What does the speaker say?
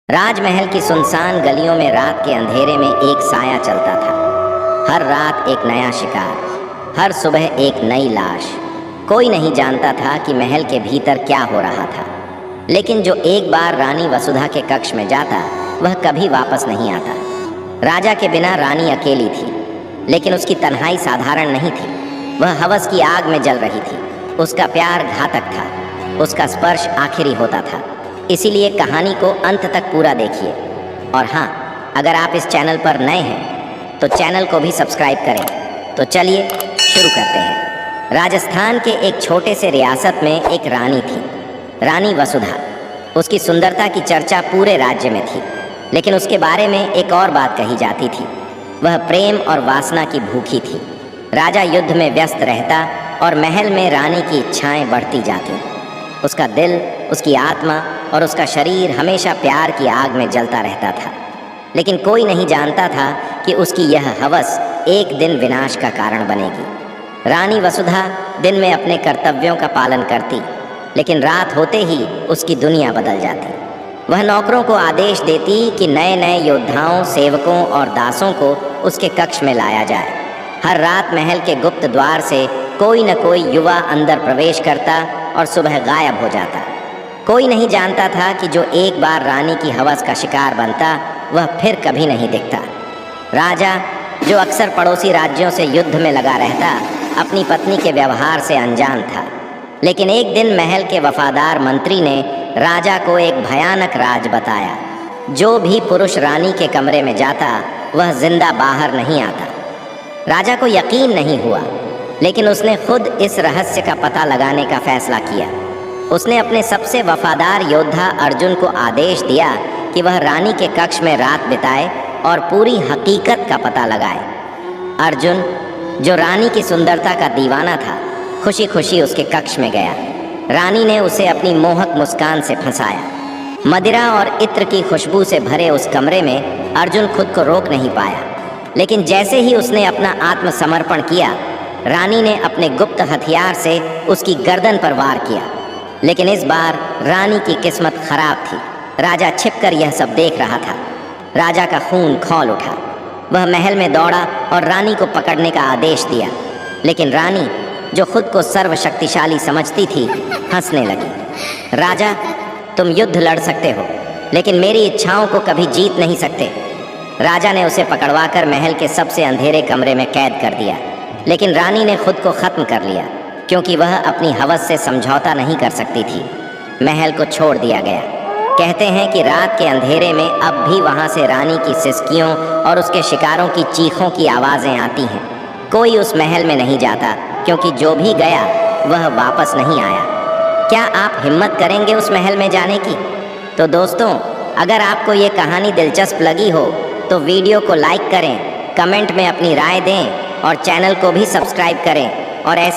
राजमहल की सुनसान गलियों में रात के अंधेरे में एक साया चलता था। हर रात एक नया शिकार, हर सुबह एक नई लाश। कोई नहीं जानता था कि महल के भीतर क्या हो रहा था, लेकिन जो एक बार रानी वसुधा के कक्ष में जाता वह कभी वापस नहीं आता। राजा के बिना रानी अकेली थी, लेकिन उसकी तन्हाई साधारण नहीं थी। वह हवस की आग में जल रही थी। उसका प्यार घातक था, उसका स्पर्श आखिरी होता था। इसीलिए कहानी को अंत तक पूरा देखिए। और हाँ, अगर आप इस चैनल पर नए हैं तो चैनल को भी सब्सक्राइब करें। तो चलिए शुरू करते हैं। राजस्थान के एक छोटे से रियासत में एक रानी थी, रानी वसुधा। उसकी सुंदरता की चर्चा पूरे राज्य में थी, लेकिन उसके बारे में एक और बात कही जाती थी। वह प्रेम और वासना की भूखी थी। राजा युद्ध में व्यस्त रहता और महल में रानी की इच्छाएं बढ़ती जाती। उसका दिल, उसकी आत्मा और उसका शरीर हमेशा प्यार की आग में जलता रहता था। लेकिन कोई नहीं जानता था कि उसकी यह हवस एक दिन विनाश का कारण बनेगी। रानी वसुधा दिन में अपने कर्तव्यों का पालन करती, लेकिन रात होते ही उसकी दुनिया बदल जाती। वह नौकरों को आदेश देती कि नए नए योद्धाओं, सेवकों और दासों को उसके कक्ष में लाया जाए। हर रात महल के गुप्त द्वार से कोई न कोई युवा अंदर प्रवेश करता और सुबह गायब हो जाता। कोई नहीं जानता था कि जो एक बार रानी की हवस का शिकार बनता वह फिर कभी नहीं दिखता। राजा, जो अक्सर पड़ोसी राज्यों से युद्ध में लगा रहता, अपनी पत्नी के व्यवहार से अनजान था। लेकिन एक दिन महल के वफादार मंत्री ने राजा को एक भयानक राज बताया। जो भी पुरुष रानी के कमरे में जाता वह जिंदा बाहर नहीं आता। राजा को यकीन नहीं हुआ, लेकिन उसने खुद इस रहस्य का पता लगाने का फैसला किया। उसने अपने सबसे वफादार योद्धा अर्जुन को आदेश दिया कि वह रानी के कक्ष में रात बिताए और पूरी हकीकत का पता लगाए। अर्जुन, जो रानी की सुंदरता का दीवाना था, खुशी खुशी उसके कक्ष में गया। रानी ने उसे अपनी मोहक मुस्कान से फंसाया। मदिरा और इत्र की खुशबू से भरे उस कमरे में अर्जुन खुद को रोक नहीं पाया। लेकिन जैसे ही उसने अपना आत्मसमर्पण किया, रानी ने अपने गुप्त हथियार से उसकी गर्दन पर वार किया। लेकिन इस बार रानी की किस्मत खराब थी। राजा छिपकर यह सब देख रहा था। राजा का खून खौल उठा। वह महल में दौड़ा और रानी को पकड़ने का आदेश दिया। लेकिन रानी, जो खुद को सर्वशक्तिशाली समझती थी, हंसने लगी। राजा, तुम युद्ध लड़ सकते हो, लेकिन मेरी इच्छाओं को कभी जीत नहीं सकते। राजा ने उसे पकड़वाकर महल के सबसे अंधेरे कमरे में कैद कर दिया। लेकिन रानी ने खुद को ख़त्म कर लिया, क्योंकि वह अपनी हवस से समझौता नहीं कर सकती थी। महल को छोड़ दिया गया। कहते हैं कि रात के अंधेरे में अब भी वहाँ से रानी की सिसकियों और उसके शिकारों की चीखों की आवाज़ें आती हैं। कोई उस महल में नहीं जाता, क्योंकि जो भी गया वह वापस नहीं आया। क्या आप हिम्मत करेंगे उस महल में जाने की? तो दोस्तों, अगर आपको ये कहानी दिलचस्प लगी हो तो वीडियो को लाइक करें, कमेंट में अपनी राय दें और चैनल को भी सब्सक्राइब करें। और ऐसे